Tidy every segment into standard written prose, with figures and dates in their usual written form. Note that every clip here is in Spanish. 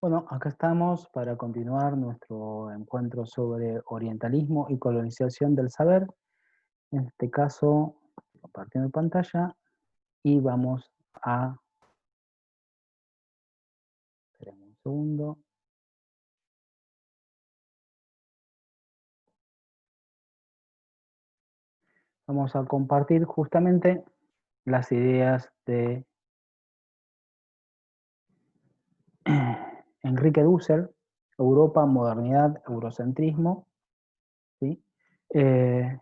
Bueno, acá estamos para continuar nuestro encuentro sobre orientalismo y colonización del saber. En este caso, compartiendo pantalla y vamos a, esperemos un segundo, vamos a compartir justamente las ideas de Enrique Dussel, Europa, modernidad, eurocentrismo, ¿sí? Eh,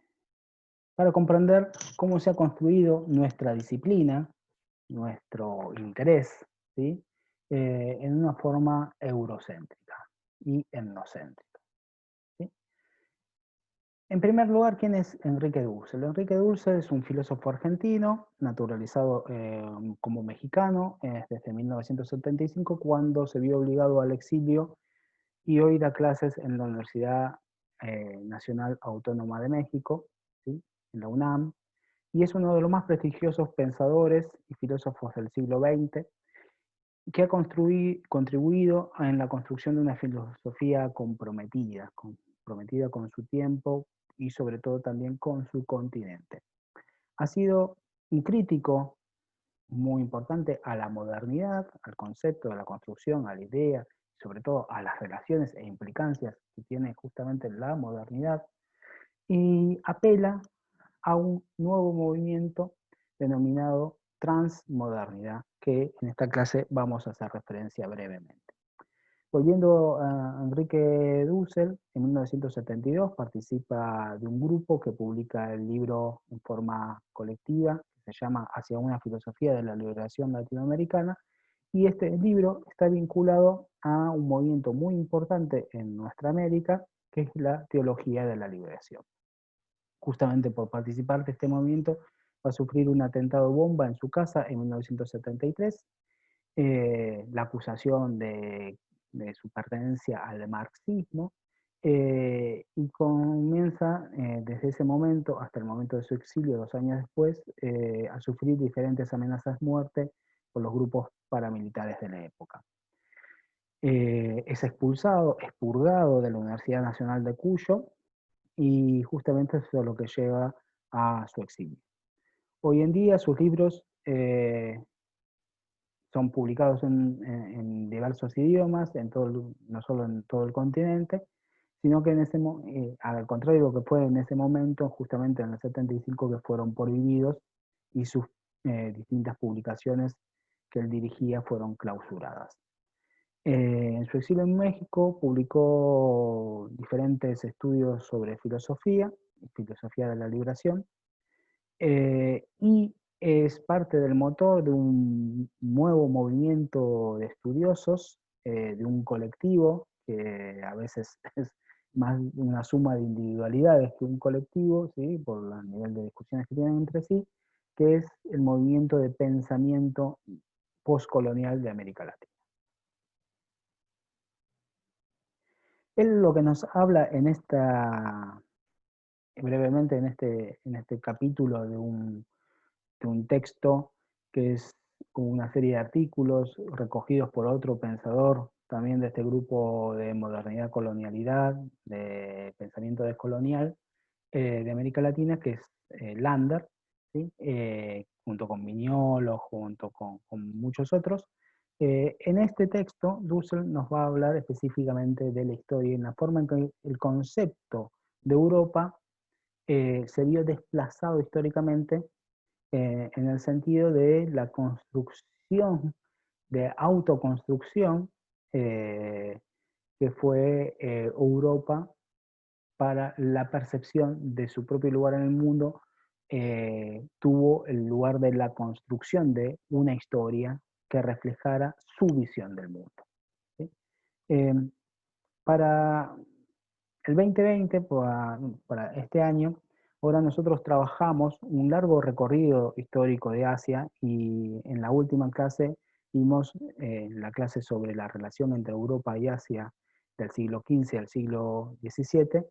para comprender cómo se ha construido nuestra disciplina, nuestro interés, ¿sí? En una forma eurocéntrica y etnocéntrica, ¿sí? En primer lugar, ¿quién es Enrique Dussel? Enrique Dussel es un filósofo argentino, naturalizado como mexicano desde 1975, cuando se vio obligado al exilio y hoy da clases en la Universidad Nacional Autónoma de México, ¿sí? En la UNAM, y es uno de los más prestigiosos pensadores y filósofos del siglo XX, que ha contribuido en la construcción de una filosofía comprometida con su tiempo y sobre todo también con su continente. Ha sido un crítico muy importante a la modernidad, al concepto de la construcción, a la idea, sobre todo a las relaciones e implicancias que tiene justamente la modernidad, y apela a un nuevo movimiento denominado transmodernidad, que en esta clase vamos a hacer referencia brevemente. Volviendo a Enrique Dussel, en 1972 participa de un grupo que publica el libro en forma colectiva, que se llama Hacia una filosofía de la liberación latinoamericana, y este libro está vinculado a un movimiento muy importante en nuestra América, que es la teología de la liberación. Justamente por participar de este movimiento, va a sufrir un atentado bomba en su casa en 1973, la acusación de su pertenencia al marxismo, y comienza desde ese momento hasta el momento de su exilio, 2 años después, a sufrir diferentes amenazas de muerte por los grupos paramilitares de la época. Es expulsado, expurgado de la Universidad Nacional de Cuyo, y justamente eso es lo que lleva a su exilio. Hoy en día sus libros son publicados en diversos idiomas, no solo en todo el continente, sino que al contrario de lo que fue en ese momento, justamente en el 75, que fueron prohibidos y sus distintas publicaciones que él dirigía fueron clausuradas. En su exilio en México publicó diferentes estudios sobre filosofía, filosofía de la liberación, y es parte del motor de un nuevo movimiento de estudiosos, de un colectivo que a veces es más una suma de individualidades que un colectivo, ¿sí? Por el nivel de discusiones que tienen entre sí, que es el movimiento de pensamiento postcolonial de América Latina. Él lo que nos habla brevemente en este capítulo de un texto que es una serie de artículos recogidos por otro pensador también de este grupo de modernidad colonialidad, de pensamiento descolonial de América Latina, que es Lander, ¿sí? Junto con Mignolo, junto con muchos otros. En este texto, Dussel nos va a hablar específicamente de la historia y en la forma en que el concepto de Europa se vio desplazado históricamente en el sentido de la construcción, de autoconstrucción, eh, que fue Europa para la percepción de su propio lugar en el mundo, tuvo el lugar de la construcción de una historia que reflejara su visión del mundo, ¿sí? Eh, para el 2020, para este año, ahora nosotros trabajamos un largo recorrido histórico de Asia y en la última clase vimos la clase sobre la relación entre Europa y Asia del siglo XV al siglo XVII,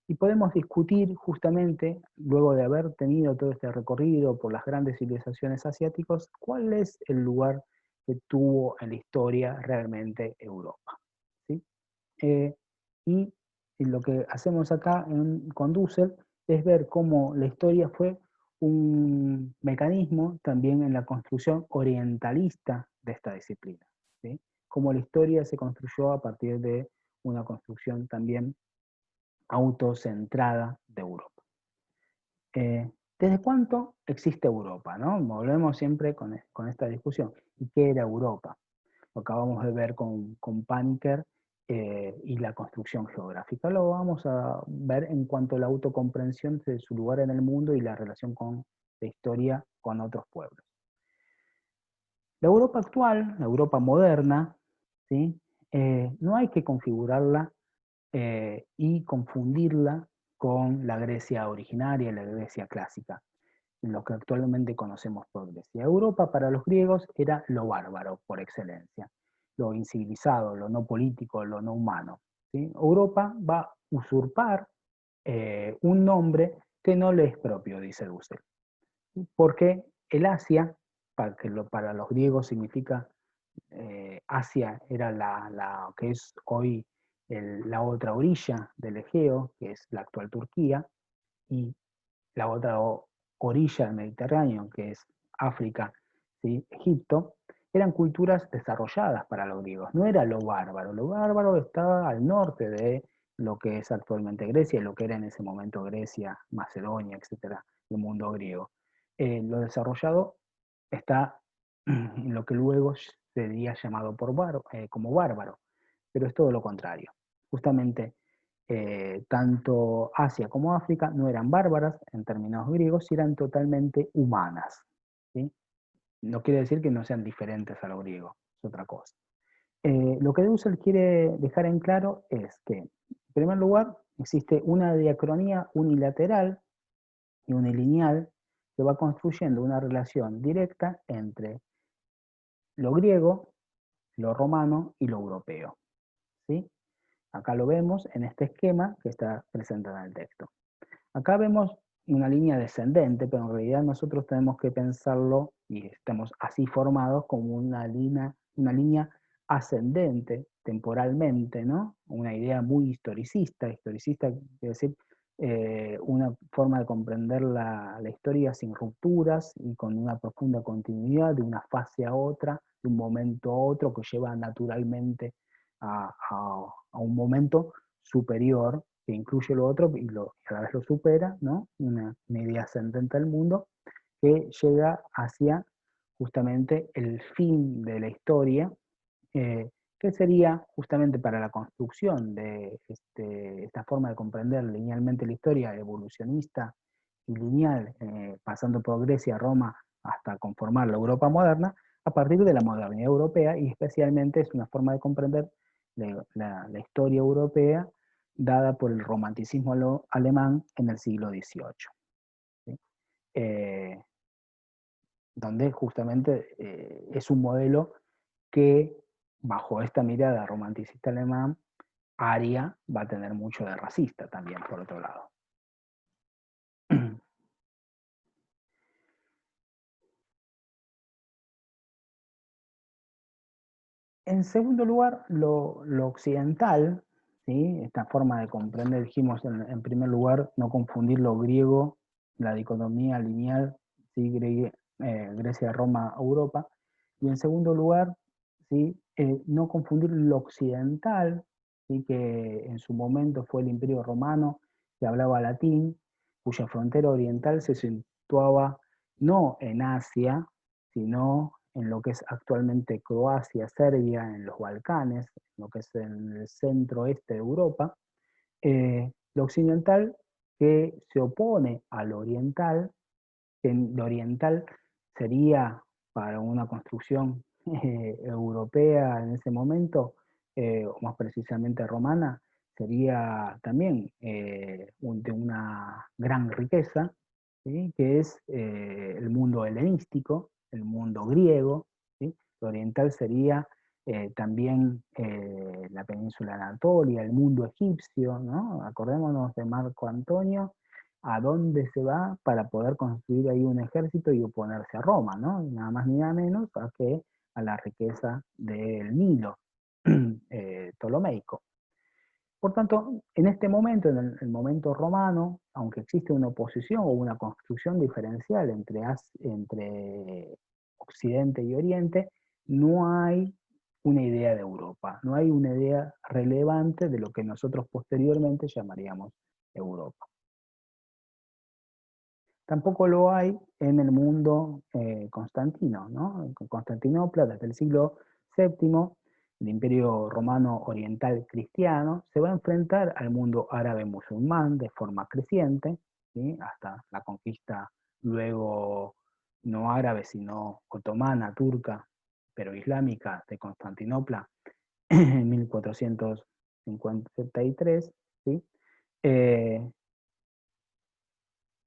y podemos discutir justamente, luego de haber tenido todo este recorrido por las grandes civilizaciones asiáticas, cuál es el lugar que tuvo en la historia realmente Europa, ¿sí? Y lo que hacemos acá con Dussel es ver cómo la historia fue un mecanismo también en la construcción orientalista de esta disciplina, ¿sí? Cómo la historia se construyó a partir de una construcción también autocentrada de Europa. ¿Desde cuánto existe Europa? ¿No? Volvemos siempre con esta discusión. ¿Y qué era Europa? Lo acabamos de ver con Paniker y la construcción geográfica. Lo vamos a ver en cuanto a la autocomprensión de su lugar en el mundo y la relación con la historia con otros pueblos. La Europa actual, la Europa moderna, ¿sí? No hay que configurarla y confundirla con la Grecia originaria, la Grecia clásica, en lo que actualmente conocemos por Grecia. Europa para los griegos era lo bárbaro por excelencia, lo incivilizado, lo no político, lo no humano, ¿sí? Europa va a usurpar un nombre que no le es propio, dice Dussel, porque el Asia, para los griegos significa Asia era la que es hoy la otra orilla del Egeo, que es la actual Turquía, y la otra orilla del Mediterráneo, que es África, ¿sí? Egipto, eran culturas desarrolladas para los griegos, no era lo bárbaro. Lo bárbaro estaba al norte de lo que es actualmente Grecia, y lo que era en ese momento Grecia, Macedonia, etcétera, el mundo griego. Lo desarrollado está en lo que luego sería llamado como bárbaro, pero es todo lo contrario. Justamente tanto Asia como África no eran bárbaras en términos griegos, y eran totalmente humanas, ¿sí? No quiere decir que no sean diferentes a lo griego, es otra cosa. Lo que Dussel quiere dejar en claro es que, en primer lugar, existe una diacronía unilateral y unilineal que va construyendo una relación directa entre lo griego, lo romano y lo europeo, ¿sí? Acá lo vemos en este esquema que está presente en el texto. Acá vemos una línea descendente, pero en realidad nosotros tenemos que pensarlo, y estamos así formados, como una línea ascendente temporalmente, ¿no? Una idea muy historicista quiere decir una forma de comprender la historia sin rupturas y con una profunda continuidad de una fase a otra, de un momento a otro, que lleva naturalmente a un momento superior que incluye lo otro y a la vez lo supera, ¿no? Una idea ascendente al mundo que llega hacia justamente el fin de la historia, que sería justamente para la construcción de esta forma de comprender linealmente la historia evolucionista y lineal, pasando por Grecia, Roma, hasta conformar la Europa moderna, a partir de la modernidad europea, y especialmente es una forma de comprender la historia europea dada por el romanticismo alemán en el siglo XVIII, ¿sí? Eh, donde justamente es un modelo que, bajo esta mirada romanticista alemán, aria va a tener mucho de racista también, por otro lado. En segundo lugar, lo occidental, ¿sí? Esta forma de comprender, dijimos en primer lugar, no confundir lo griego, la dicotomía lineal, ¿sí? Grecia, Roma, Europa, y en segundo lugar, ¿sí? No confundir lo occidental, ¿sí? Que en su momento fue el Imperio Romano, que hablaba latín, cuya frontera oriental se situaba no en Asia, sino en lo que es actualmente Croacia, Serbia, en los Balcanes, en lo que es en el centro-este de Europa. Lo occidental que se opone al oriental, que lo oriental sería para una construcción europea en ese momento, o más precisamente romana, sería también de una gran riqueza, ¿sí? Que es el mundo helenístico, el mundo griego, ¿sí? Lo oriental sería también la península de Anatolia, el mundo egipcio, ¿no? Acordémonos de Marco Antonio, a dónde se va para poder construir ahí un ejército y oponerse a Roma, ¿no? Nada más ni nada menos a que a la riqueza del Nilo ptolomeico. Por tanto, en este momento, en el momento romano, aunque existe una oposición o una construcción diferencial entre Occidente y Oriente, no hay una idea de Europa, no hay una idea relevante de lo que nosotros posteriormente llamaríamos Europa. Tampoco lo hay en el mundo constantino, ¿no? Constantinopla, desde el siglo VII, el Imperio Romano Oriental Cristiano se va a enfrentar al mundo árabe musulmán de forma creciente, ¿sí? Hasta la conquista luego no árabe, sino otomana, turca, pero islámica de Constantinopla en 1453, ¿sí? Eh,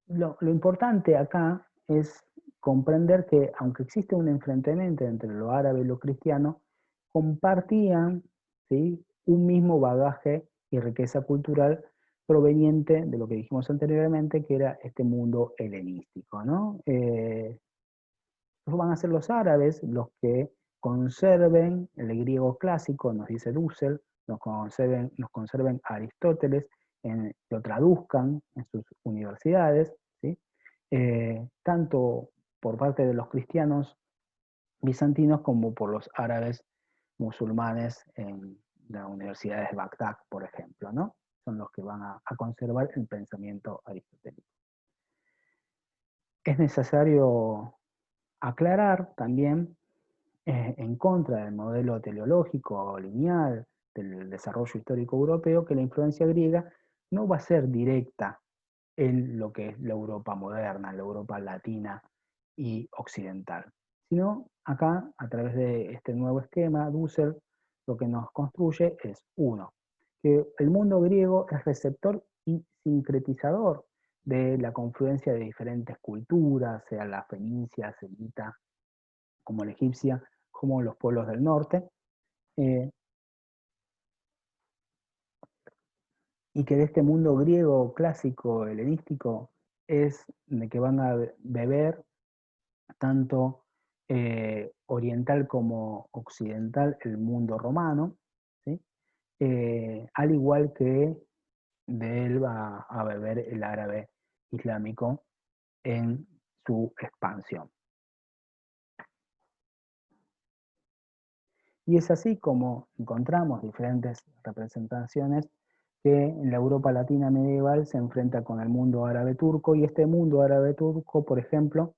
lo importante acá es comprender que, aunque existe un enfrentamiento entre lo árabe y lo cristiano, compartían, ¿sí?, un mismo bagaje y riqueza cultural proveniente de lo que dijimos anteriormente, que era este mundo helenístico, ¿no? Van a ser los árabes los que conserven el griego clásico, nos dice Dussel, nos conserven a Aristóteles, lo traduzcan en sus universidades, ¿sí? Tanto por parte de los cristianos bizantinos como por los árabes musulmanes en las universidades de Bagdad, por ejemplo, ¿no? Son los que van a conservar el pensamiento aristotélico. Es necesario aclarar también en contra del modelo teleológico lineal del desarrollo histórico europeo que la influencia griega no va a ser directa en lo que es la Europa moderna, la Europa latina y occidental, sino acá, a través de este nuevo esquema, Dussel lo que nos construye es, uno, que el mundo griego es receptor y sincretizador de la confluencia de diferentes culturas, sea la fenicia, semita, como la egipcia, como los pueblos del norte, eh, y que de este mundo griego clásico, helenístico, es de que van a beber tanto oriental como occidental el mundo romano, ¿sí? Al igual que de él va a beber el árabe islámico en su expansión. Y es así como encontramos diferentes representaciones que en la Europa latina medieval se enfrenta con el mundo árabe turco, y este mundo árabe turco, por ejemplo,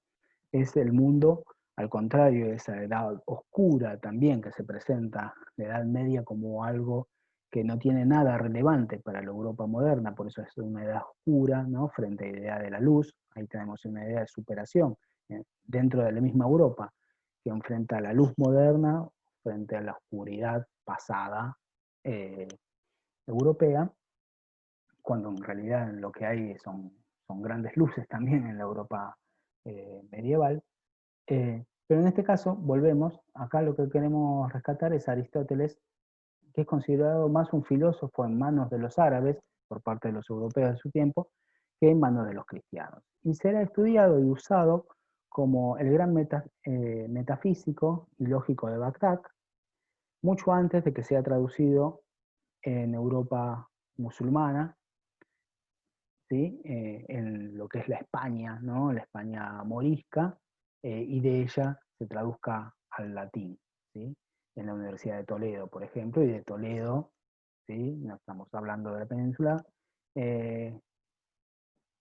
es el mundo, al contrario de esa edad oscura también que se presenta, la Edad Media, como algo que no tiene nada relevante para la Europa moderna, por eso es una edad oscura, ¿no?, frente a la idea de la luz. Ahí tenemos una idea de superación dentro de la misma Europa, que enfrenta la luz moderna frente a la oscuridad pasada eh, europea, cuando en realidad lo que hay son grandes luces también en la Europa medieval. Pero en este caso, volvemos, acá lo que queremos rescatar es Aristóteles, que es considerado más un filósofo en manos de los árabes, por parte de los europeos de su tiempo, que en manos de los cristianos. Y será estudiado y usado como el gran metafísico y lógico de Bagdad, mucho antes de que sea traducido en Europa musulmana, ¿sí? En lo que es la España, ¿no?, la España morisca, y de ella se traduzca al latín, ¿sí?, en la Universidad de Toledo, por ejemplo, y de Toledo, ¿sí?, no estamos hablando de la península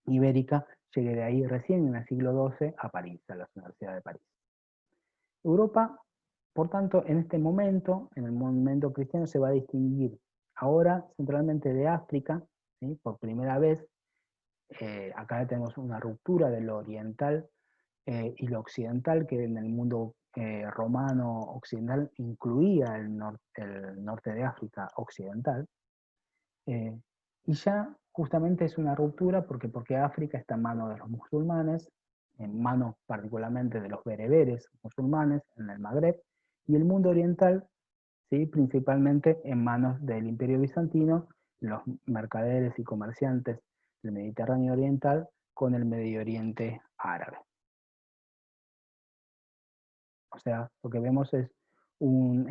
ibérica, llegue de ahí recién en el siglo XII a París, a la Universidad de París. Europa, por tanto, en este momento, en el momento cristiano, se va a distinguir ahora centralmente de África, ¿sí?, por primera vez. Acá tenemos una ruptura de lo oriental y lo occidental, que en el mundo romano occidental incluía el norte de África occidental. Eh, y ya justamente es una ruptura porque África está en manos de los musulmanes, en manos particularmente de los bereberes musulmanes en el Magreb, y el mundo oriental, ¿sí?, principalmente en manos del Imperio Bizantino, los mercaderes y comerciantes del Mediterráneo Oriental con el Medio Oriente árabe. O sea, lo que vemos es un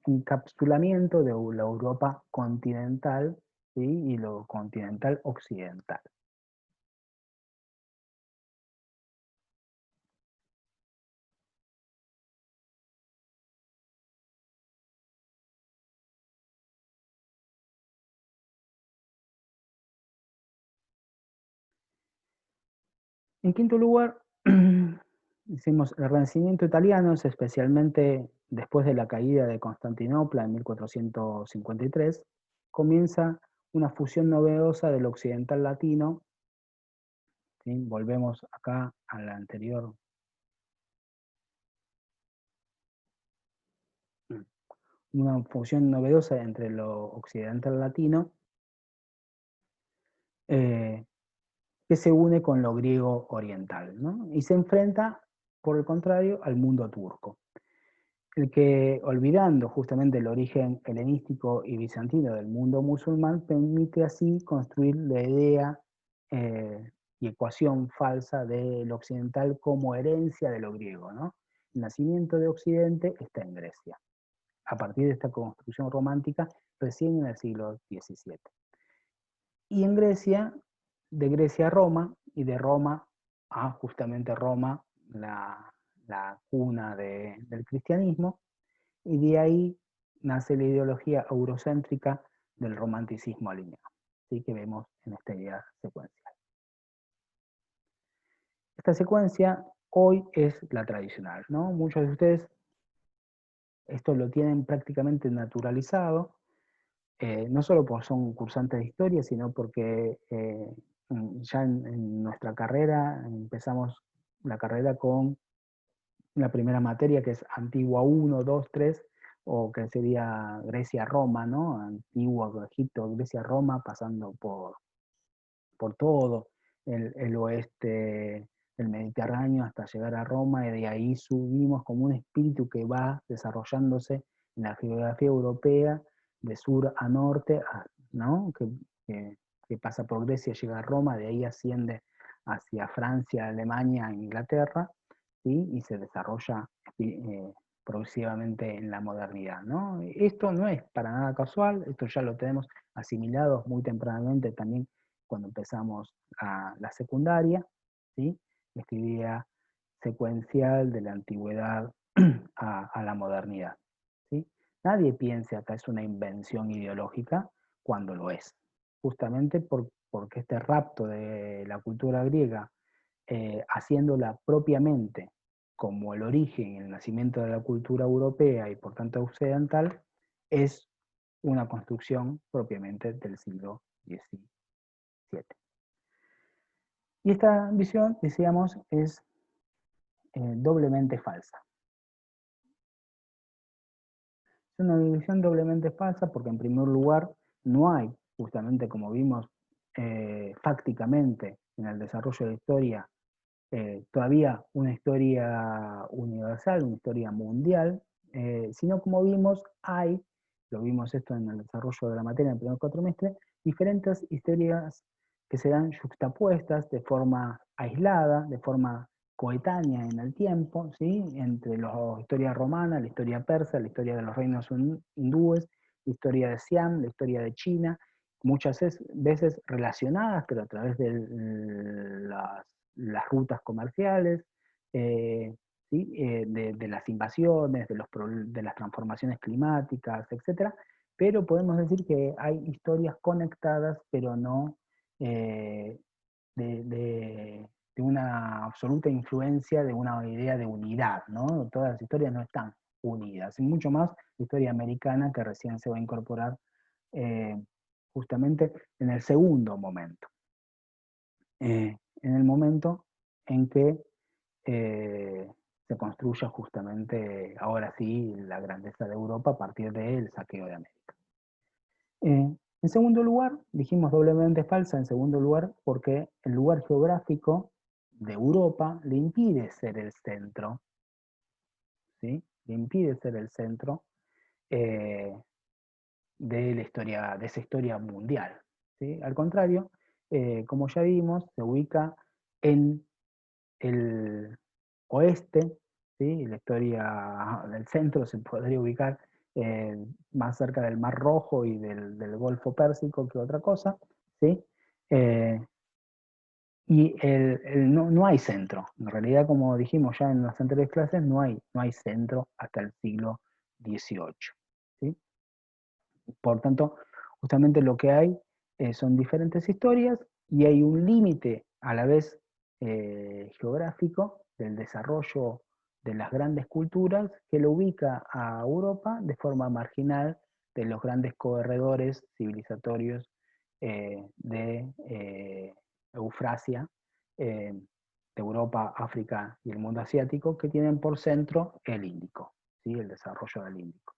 encapsulamiento de la Europa continental, ¿sí? Y lo continental occidental. En quinto lugar, decimos el Renacimiento italiano, es especialmente después de la caída de Constantinopla en 1453, comienza una fusión novedosa del occidental latino, ¿sí? Volvemos acá a la anterior, una fusión novedosa entre lo occidental latino, eh, que se une con lo griego oriental, ¿no? Y se enfrenta, por el contrario, al mundo turco. El que, olvidando justamente el origen helenístico y bizantino del mundo musulmán, permite así construir la idea y ecuación falsa del occidental como herencia de lo griego, ¿no? El nacimiento de Occidente está en Grecia, a partir de esta construcción romántica recién en el siglo XVII. Y en Grecia, de Grecia a Roma, y de Roma a justamente Roma, la cuna del cristianismo, y de ahí nace la ideología eurocéntrica del romanticismo alineado, ¿sí? Que vemos en esta idea secuencial. Esta secuencia hoy es la tradicional, ¿no? Muchos de ustedes esto lo tienen prácticamente naturalizado, no solo porque son cursantes de historia, sino porque ya en nuestra carrera empezamos la carrera con la primera materia que es Antigua 1, 2, 3, o que sería Grecia-Roma, ¿no? Antigua, Egipto, Grecia-Roma, pasando por todo el oeste del Mediterráneo hasta llegar a Roma, y de ahí subimos como un espíritu que va desarrollándose en la geografía europea, de sur a norte, ¿no? Que, que pasa por Grecia, llega a Roma, de ahí asciende hacia Francia, Alemania, Inglaterra, ¿sí? Y se desarrolla progresivamente en la modernidad, ¿no? Esto no es para nada casual, esto ya lo tenemos asimilado muy tempranamente también cuando empezamos la secundaria, ¿sí? Esta idea secuencial de la antigüedad a la modernidad, ¿sí? Nadie piense acá es una invención ideológica cuando lo es, justamente porque este rapto de la cultura griega, haciéndola propiamente como el origen y el nacimiento de la cultura europea y por tanto occidental, es una construcción propiamente del siglo XVII. Y esta visión, decíamos, es doblemente falsa. Es una visión doblemente falsa porque en primer lugar no hay, justamente como vimos fácticamente en el desarrollo de la historia, todavía una historia universal, una historia mundial, sino como vimos hay, lo vimos esto en el desarrollo de la materia en el primer cuatrimestre, diferentes historias que se dan juxtapuestas de forma aislada, de forma coetánea en el tiempo, ¿sí? Entre la historia romana, la historia persa, la historia de los reinos hindúes, la historia de Siam, la historia de China, muchas veces relacionadas, pero a través de las rutas comerciales, ¿sí? De las invasiones, de las transformaciones climáticas, etc. Pero podemos decir que hay historias conectadas, pero no eh, de una absoluta influencia de una idea de unidad, ¿no? Todas las historias no están unidas, y mucho más la historia americana que recién se va a incorporar justamente en el segundo momento, en el momento en que se construya justamente, ahora sí, la grandeza de Europa a partir del saqueo de América. En segundo lugar, dijimos doblemente falsa, en segundo lugar, porque el lugar geográfico de Europa le impide ser el centro, ¿sí? Le impide ser el centro eh, de la historia, de esa historia mundial, ¿sí? Al contrario, como ya vimos, se ubica en el oeste, ¿sí? La historia del centro se podría ubicar más cerca del Mar Rojo y del Golfo Pérsico que otra cosa, ¿sí? Eh, y no hay centro. En realidad, como dijimos ya en las anteriores clases, no hay centro hasta el siglo XVIII. ¿Sí? Por tanto, justamente lo que hay son diferentes historias y hay un límite a la vez geográfico del desarrollo de las grandes culturas que lo ubica a Europa de forma marginal de los grandes corredores civilizatorios de Eufrasia, de Europa, África y el mundo asiático, que tienen por centro el Índico, ¿sí? El desarrollo del Índico.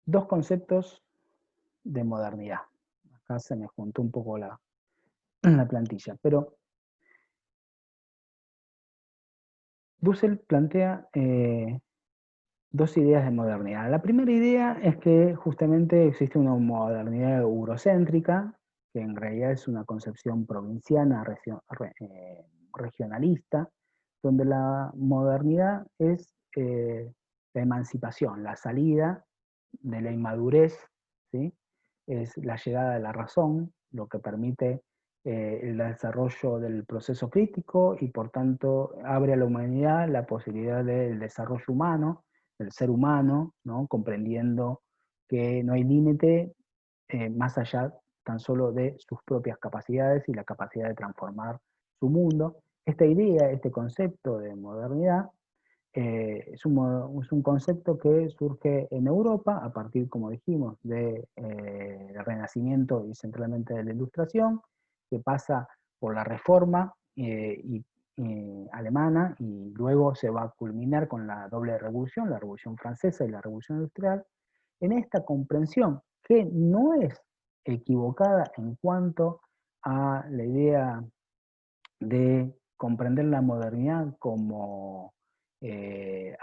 Dos conceptos de modernidad. Acá se me juntó un poco la plantilla, pero Dussel plantea dos ideas de modernidad. La primera idea es que justamente existe una modernidad eurocéntrica, que en realidad es una concepción provinciana, regionalista, donde la modernidad es la emancipación, la salida de la inmadurez, ¿sí? Es la llegada de la razón, lo que permite el desarrollo del proceso crítico y por tanto abre a la humanidad la posibilidad del desarrollo humano, del ser humano, ¿no? Comprendiendo que no hay límite más allá tan solo de sus propias capacidades y la capacidad de transformar su mundo. Esta idea, este concepto de modernidad, es un concepto que surge en Europa a partir, como dijimos, del Renacimiento y centralmente de la Ilustración, que pasa por la Reforma alemana y luego se va a culminar con la doble revolución, la Revolución Francesa y la Revolución Industrial, en esta comprensión que no es equivocada en cuanto a la idea de comprender la modernidad como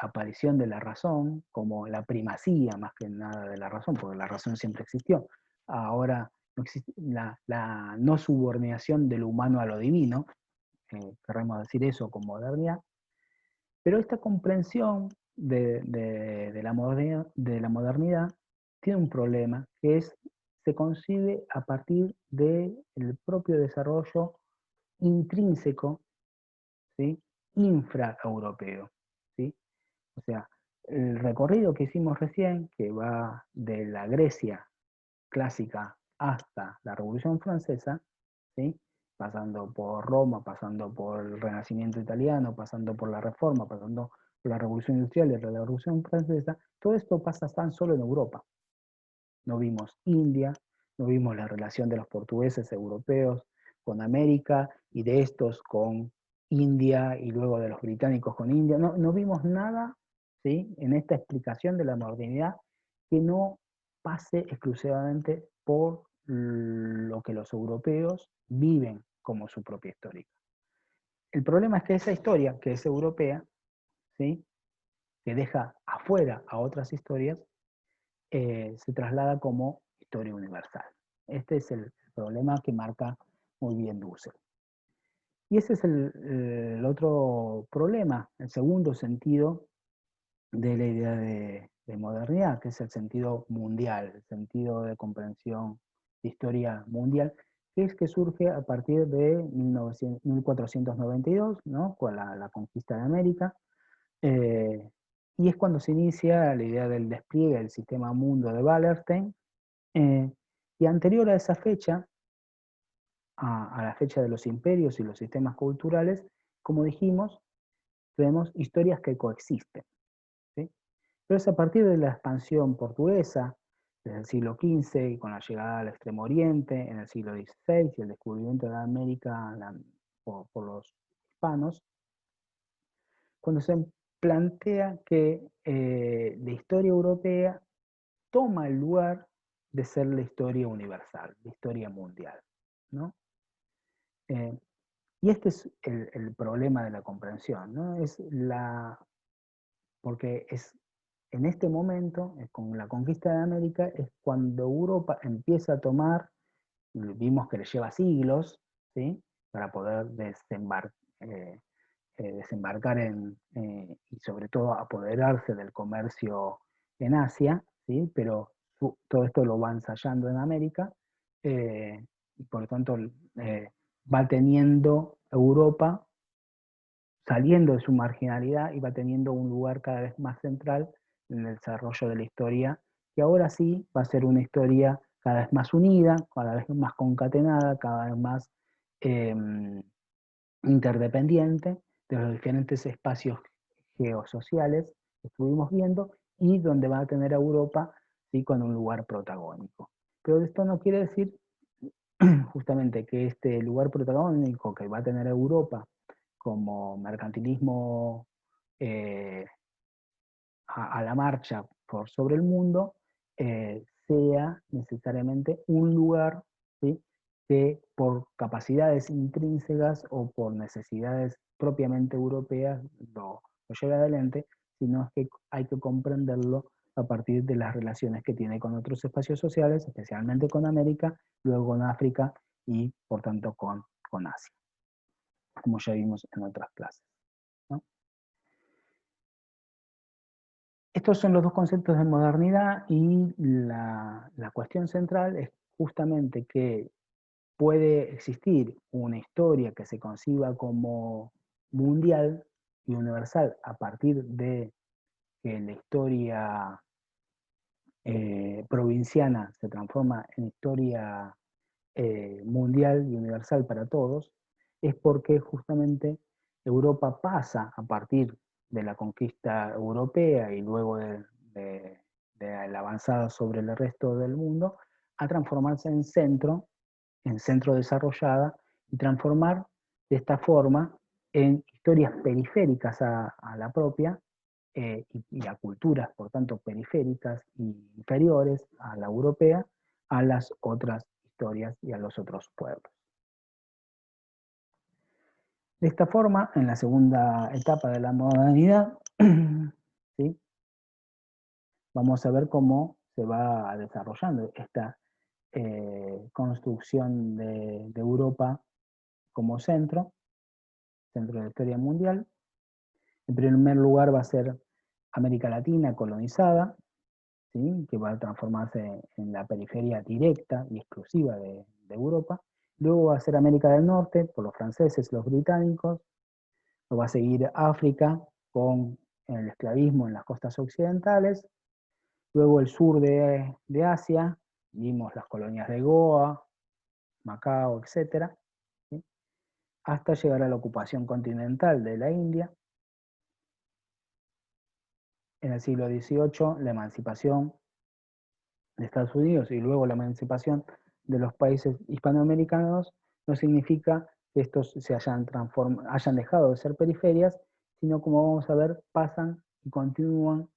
aparición de la razón, como la primacía más que nada de la razón, porque la razón siempre existió. Ahora no existe la no subordinación de lo humano a lo divino, queremos decir eso con modernidad, pero esta comprensión de la modernidad tiene un problema, que es se concibe a partir del propio desarrollo intrínseco, ¿sí? Infraeuropeo, ¿sí? O sea, el recorrido que hicimos recién, que va de la Grecia clásica hasta la Revolución Francesa, ¿sí? Pasando por Roma, pasando por el Renacimiento italiano, pasando por la Reforma, pasando por la Revolución Industrial y la Revolución Francesa, todo esto pasa tan solo en Europa. No vimos India, no vimos la relación de los portugueses europeos con América y de estos con India y luego de los británicos con India. No vimos nada, ¿sí? En esta explicación de la modernidad que no pase exclusivamente por lo que los europeos viven como su propia historia. El problema es que esa historia, que es europea, ¿sí? Que deja afuera a otras historias, se traslada como historia universal. Este es el problema que marca muy bien Dussel. Y ese es el otro problema, el segundo sentido de la idea de modernidad, que es el sentido mundial, el sentido de comprensión de historia mundial, que es que surge a partir de 1492, ¿no? Con la conquista de América, y es cuando se inicia la idea del despliegue del sistema mundo de Wallerstein, y anterior a esa fecha, a la fecha de los imperios y los sistemas culturales, como dijimos, tenemos historias que coexisten, ¿sí? Pero es a partir de la expansión portuguesa, desde el siglo XV, y con la llegada al Extremo Oriente, en el siglo XVI, y el descubrimiento de América por los hispanos, cuando se plantea que la historia europea toma el lugar de ser la historia universal, la historia mundial, ¿no? Eh, y este es el problema de la comprensión, ¿no? Porque en este momento, con la conquista de América, es cuando Europa empieza a tomar vimos que le lleva siglos, ¿sí? Para poder desembarcar y sobre todo apoderarse del comercio en Asia, ¿sí? Pero todo esto lo va ensayando en América, y por lo tanto va teniendo Europa saliendo de su marginalidad y va teniendo un lugar cada vez más central en el desarrollo de la historia, que ahora sí va a ser una historia cada vez más unida, cada vez más concatenada, cada vez más eh, interdependiente de los diferentes espacios geosociales que estuvimos viendo y donde va a tener a Europa, ¿sí?, con un lugar protagónico. Pero esto no quiere decir justamente que este lugar protagónico que va a tener Europa como mercantilismo eh, a la marcha por sobre el mundo, sea necesariamente un lugar, ¿sí?, que por capacidades intrínsecas o por necesidades propiamente europeas lo lleve adelante, sino es que hay que comprenderlo a partir de las relaciones que tiene con otros espacios sociales, especialmente con América, luego con África y por tanto con Asia, como ya vimos en otras clases, ¿no? Estos son los dos conceptos de modernidad y la cuestión central es justamente que puede existir una historia que se conciba como mundial y universal a partir de que la historia provinciana se transforma en historia mundial y universal para todos, es porque justamente Europa pasa a partir de la conquista europea y luego de la avanzada sobre el resto del mundo, a transformarse en centro desarrollada, y transformar de esta forma en historias periféricas a la propia, y a culturas, por tanto, periféricas y inferiores a la europea, a las otras historias y a los otros pueblos. De esta forma, en la segunda etapa de la modernidad, ¿sí?, vamos a ver cómo se va desarrollando esta construcción de Europa como centro de la historia mundial. En primer lugar va a ser América Latina colonizada, ¿sí?, que va a transformarse en la periferia directa y exclusiva de Europa. Luego va a ser América del Norte, por los franceses, los británicos. Lo va a seguir África con el esclavismo en las costas occidentales. Luego el sur de Asia, vimos las colonias de Goa, Macao, etc., ¿sí?, hasta llegar a la ocupación continental de la India. En el siglo XVIII, la emancipación de Estados Unidos y luego la emancipación de los países hispanoamericanos no significa que estos se hayan dejado de ser periferias, sino, como vamos a ver, pasan y continúan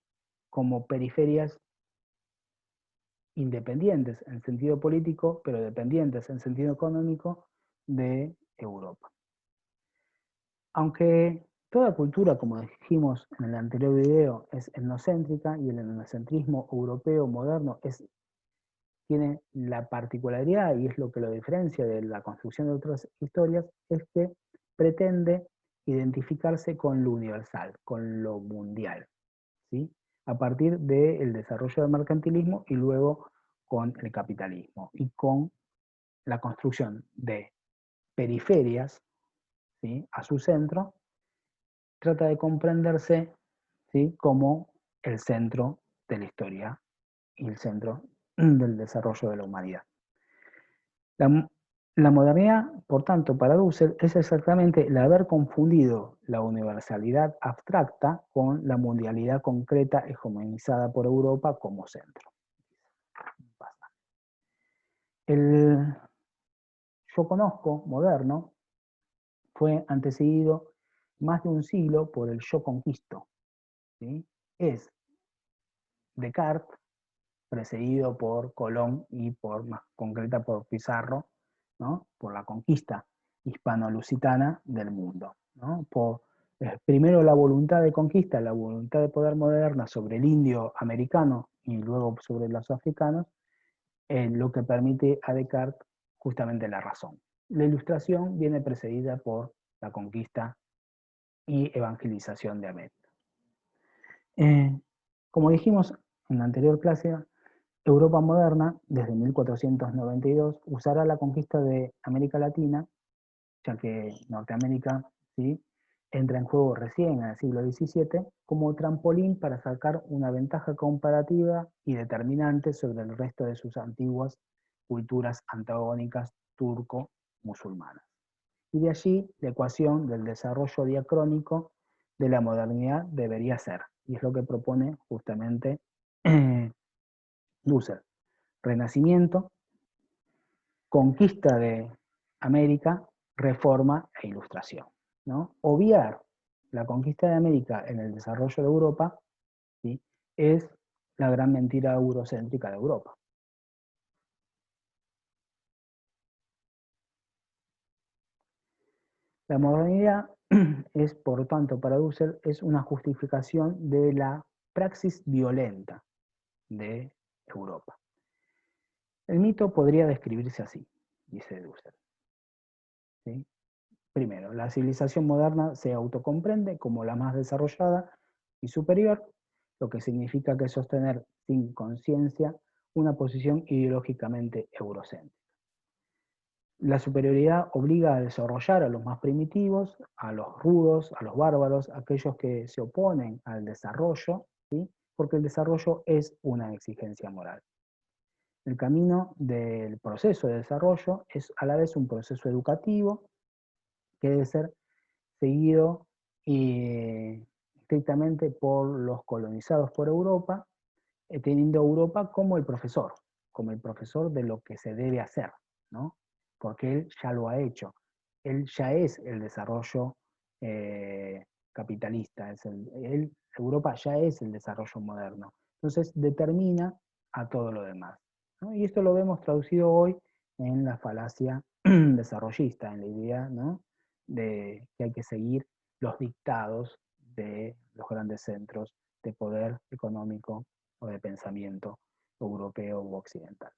como periferias independientes en sentido político, pero dependientes en sentido económico de Europa. Aunque toda cultura, como dijimos en el anterior video, es etnocéntrica, y el etnocentrismo europeo moderno tiene la particularidad, y es lo que lo diferencia de la construcción de otras historias, es que pretende identificarse con lo universal, con lo mundial, ¿sí?, a partir del desarrollo del mercantilismo y luego con el capitalismo y con la construcción de periferias, ¿sí?, a su centro. Trata de comprenderse, ¿sí?, como el centro de la historia y el centro del desarrollo de la humanidad. La modernidad, por tanto, para Dussel, es exactamente el haber confundido la universalidad abstracta con la mundialidad concreta hegemonizada por Europa como centro. El yo conozco moderno fue antecedido más de un siglo por el yo conquisto, ¿sí? Es Descartes, precedido por Colón y más concreta por Pizarro, ¿no?, por la conquista hispano-lusitana del mundo, ¿no? Primero la voluntad de conquista, la voluntad de poder moderna sobre el indio americano y luego sobre los africanos, lo que permite a Descartes justamente la razón. La Ilustración viene precedida por la conquista y evangelización de América. Como dijimos en la anterior clase, Europa moderna, desde 1492, usará la conquista de América Latina, ya que Norteamérica, ¿sí?, entra en juego recién en el siglo XVII, como trampolín para sacar una ventaja comparativa y determinante sobre el resto de sus antiguas culturas antagónicas turco-musulmanas. Y de allí la ecuación del desarrollo diacrónico de la modernidad debería ser, y es lo que propone justamente Dussel. Renacimiento, conquista de América, reforma e ilustración, ¿no? Obviar la conquista de América en el desarrollo de Europa, ¿sí?, es la gran mentira eurocéntrica de Europa. La modernidad es, por tanto, para Dussel, es una justificación de la praxis violenta de Europa. El mito podría describirse así, dice Dussel, ¿sí? Primero, la civilización moderna se autocomprende como la más desarrollada y superior, lo que significa que sostener sin conciencia una posición ideológicamente eurocéntrica. La superioridad obliga a desarrollar a los más primitivos, a los rudos, a los bárbaros, a aquellos que se oponen al desarrollo, ¿sí?, porque el desarrollo es una exigencia moral. El camino del proceso de desarrollo es a la vez un proceso educativo que debe ser seguido estrictamente por los colonizados por Europa, teniendo a Europa como el profesor de lo que se debe hacer, ¿no? Porque él ya lo ha hecho, él ya es el desarrollo capitalista, Europa ya es el desarrollo moderno, entonces determina a todo lo demás, ¿no? Y esto lo vemos traducido hoy en la falacia desarrollista, en la idea, ¿no?, de que hay que seguir los dictados de los grandes centros de poder económico o de pensamiento europeo u occidental.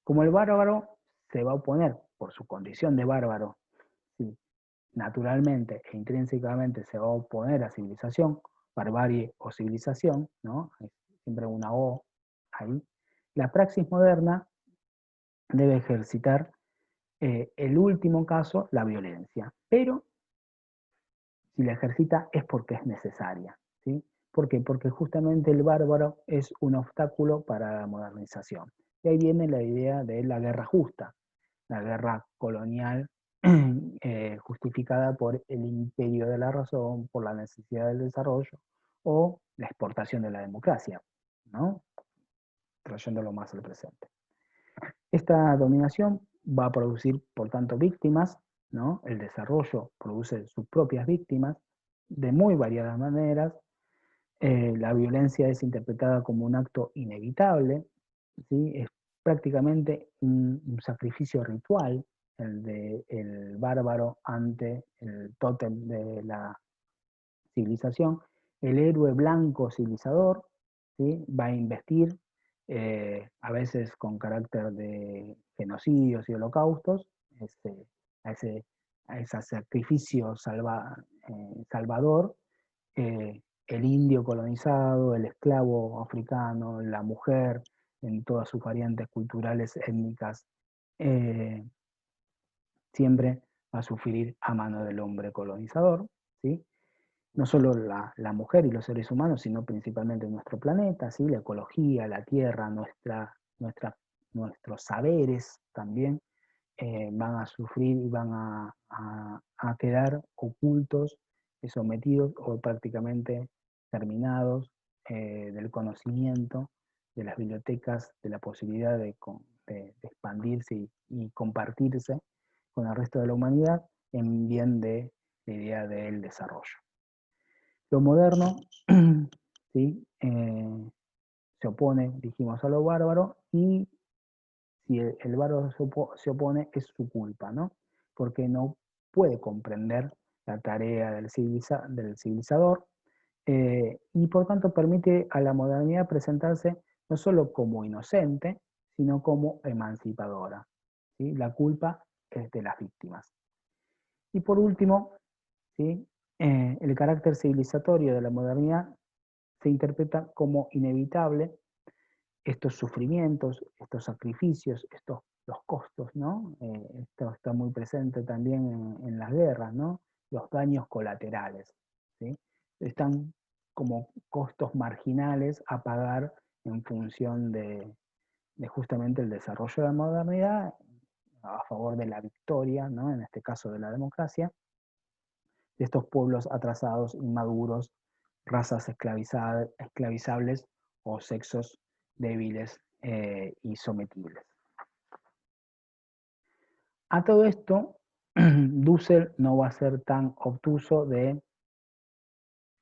Como el bárbaro se va a oponer por su condición de bárbaro, sí, naturalmente e intrínsecamente se va a oponer a civilización, barbarie o civilización, ¿no?, hay siempre una O ahí, la praxis moderna debe ejercitar el último caso, la violencia, pero si la ejercita es porque es necesaria, ¿sí? ¿Por qué? Porque justamente el bárbaro es un obstáculo para la modernización. Y ahí viene la idea de la guerra justa, la guerra colonial justificada por el imperio de la razón, por la necesidad del desarrollo o la exportación de la democracia, ¿no?, trayéndolo más al presente. Esta dominación va a producir, por tanto, víctimas, ¿no? El desarrollo produce sus propias víctimas de muy variadas maneras. La violencia es interpretada como un acto inevitable, ¿sí? Es prácticamente un sacrificio ritual, el del bárbaro ante el tótem de la civilización. El héroe blanco civilizador, ¿sí?, va a investir, a veces con carácter de genocidios y holocaustos, ese, a, ese, a ese sacrificio salvador, el indio colonizado, el esclavo africano, la mujer, en todas sus variantes culturales, étnicas, siempre va a sufrir a mano del hombre colonizador, ¿sí? No solo la mujer y los seres humanos, sino principalmente nuestro planeta, ¿sí?, la ecología, la tierra, nuestros saberes también van a sufrir y van a quedar ocultos, sometidos o prácticamente terminados del conocimiento, de las bibliotecas, de la posibilidad de expandirse y compartirse con el resto de la humanidad en bien de la idea del desarrollo. Lo moderno, ¿sí?, se opone, dijimos, a lo bárbaro, y si el bárbaro se opone es su culpa, ¿no?, porque no puede comprender la tarea del civilizador, y por tanto permite a la modernidad presentarse no solo como inocente, sino como emancipadora, ¿sí? La culpa es de las víctimas. Y por último, ¿sí? El carácter civilizatorio de la modernidad se interpreta como inevitable estos sufrimientos, estos sacrificios, los costos, ¿no? Esto está muy presente también en las guerras, ¿no? Los daños colaterales, ¿sí? Están como costos marginales a pagar en función de justamente el desarrollo de la modernidad a favor de la victoria, ¿no? En este caso de la democracia, de estos pueblos atrasados, inmaduros, razas esclavizables o sexos débiles y sometibles. A todo esto, Dussel no va a ser tan obtuso de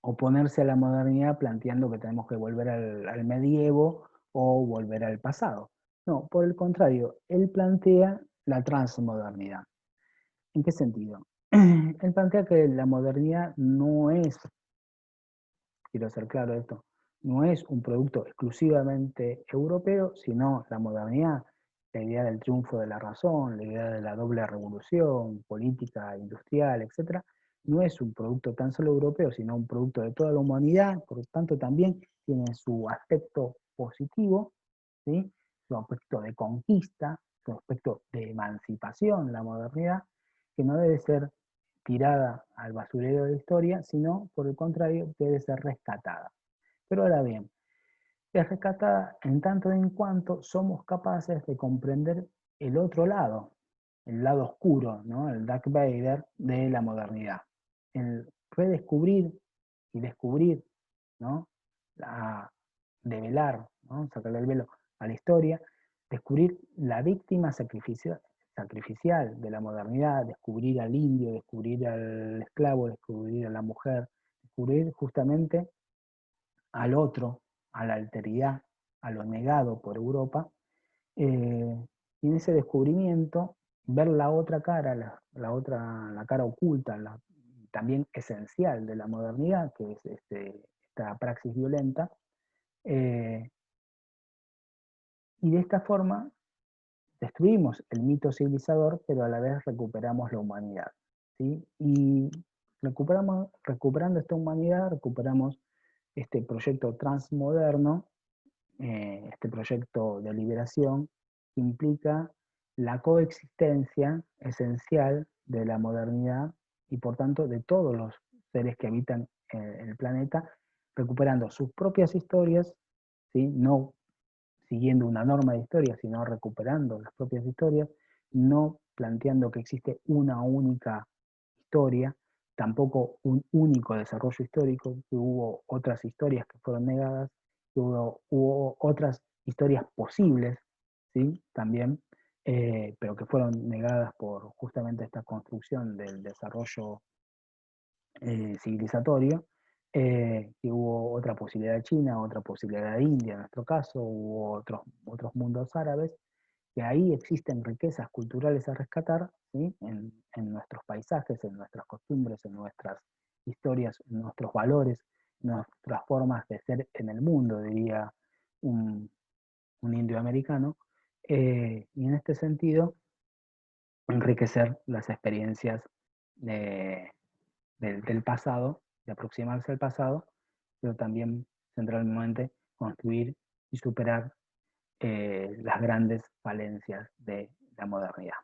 oponerse a la modernidad planteando que tenemos que volver al medievo o volver al pasado. No, por el contrario, él plantea la transmodernidad. ¿En qué sentido? Él plantea que la modernidad no es, quiero ser claro de esto, no es un producto exclusivamente europeo, sino la modernidad, la idea del triunfo de la razón, la idea de la doble revolución política, industrial, etc., no es un producto tan solo europeo, sino un producto de toda la humanidad, por lo tanto también tiene su aspecto positivo, ¿sí? Su aspecto de conquista, su aspecto de emancipación, la modernidad, que no debe ser tirada al basurero de la historia, sino por el contrario debe ser rescatada. Pero ahora bien, es rescatada en tanto en cuanto somos capaces de comprender el otro lado, el lado oscuro, ¿no? El Dark Vader de la modernidad. El redescubrir y descubrir, ¿no? Develar, ¿no? Sacarle el velo a la historia, descubrir la víctima sacrificial de la modernidad, descubrir al indio, descubrir al esclavo, descubrir a la mujer, descubrir justamente al otro, a la alteridad, a lo negado por Europa, y en ese descubrimiento ver la otra cara, la cara oculta, también esencial de la modernidad, que es esta praxis violenta, eh, y de esta forma destruimos el mito civilizador, pero a la vez recuperamos la humanidad, ¿sí? Y recuperando esta humanidad, recuperamos este proyecto transmoderno, este proyecto de liberación, que implica la coexistencia esencial de la modernidad y por tanto de todos los seres que habitan el planeta, recuperando sus propias historias, ¿sí? No siguiendo una norma de historia, sino recuperando las propias historias, no planteando que existe una única historia, tampoco un único desarrollo histórico, que hubo otras historias que fueron negadas, que hubo otras historias posibles, ¿sí? También, pero que fueron negadas por justamente esta construcción del desarrollo civilizatorio, que hubo otra posibilidad de China, otra posibilidad de India en nuestro caso, hubo otros mundos árabes, que ahí existen riquezas culturales a rescatar, ¿sí? En nuestros paisajes, en nuestras costumbres, en nuestras historias, en nuestros valores, en nuestras formas de ser en el mundo, diría un indio americano, y en este sentido, enriquecer las experiencias de, del pasado, de aproximarse al pasado, pero también centralmente construir y superar las grandes falencias de la modernidad.